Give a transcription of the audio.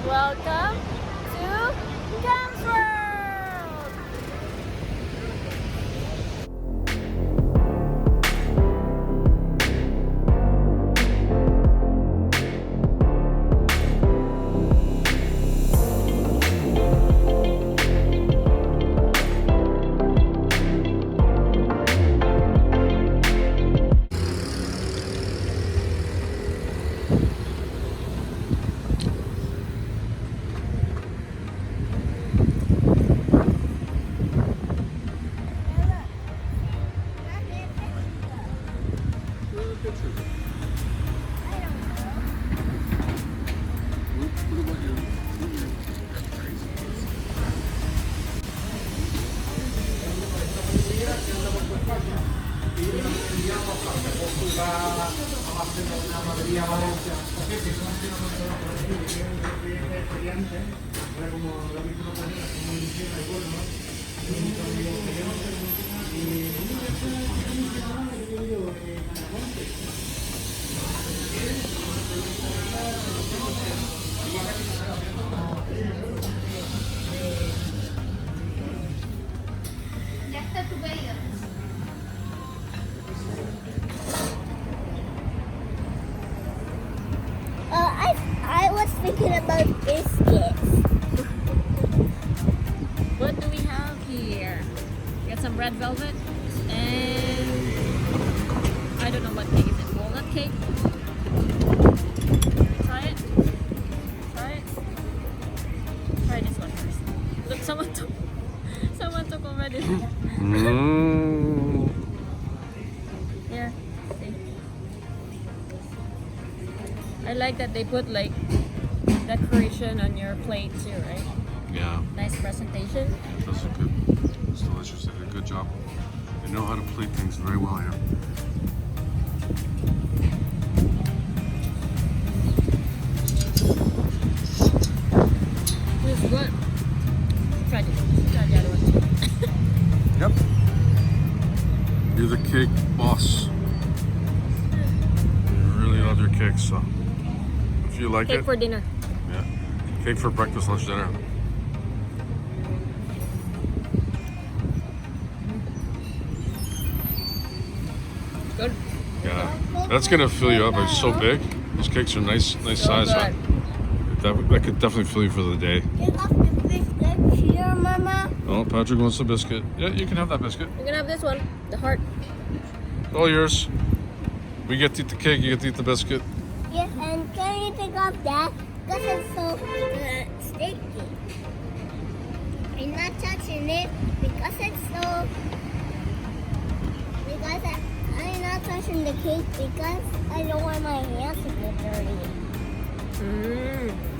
Welcome to Cam's World! I was thinking about biscuits. What do we have here? We got some red velvet and I don't know what cake is it. Walnut cake. Try it. Try it. Try this one first. Look, someone took already. Here. See. I like that they put like decoration on your plate too, right? Yeah. Nice presentation. Those are good. It's delicious. They did a good job. They know how to plate things very well here. This is good. Try this. Try the other one. Yep. You're the cake boss. You really love your cake, so if you like Cake it, for dinner. yeah. Cake for breakfast, lunch, dinner. Good. Yeah. That's gonna fill you up. It's so big. Those cakes are nice So size. good. That could definitely fill you for the day. Take off the biscuit here, Mama. Oh, Patrick wants a biscuit. Yeah, you can have that biscuit. We're gonna have this one, the heart. All yours. We get to eat the cake, you get to eat the biscuit. Yes, and can you take off that? Because it's so sticky. I'm not touching it because it's so... I'm not touching the cake because I don't want my hands to get dirty. Mmm.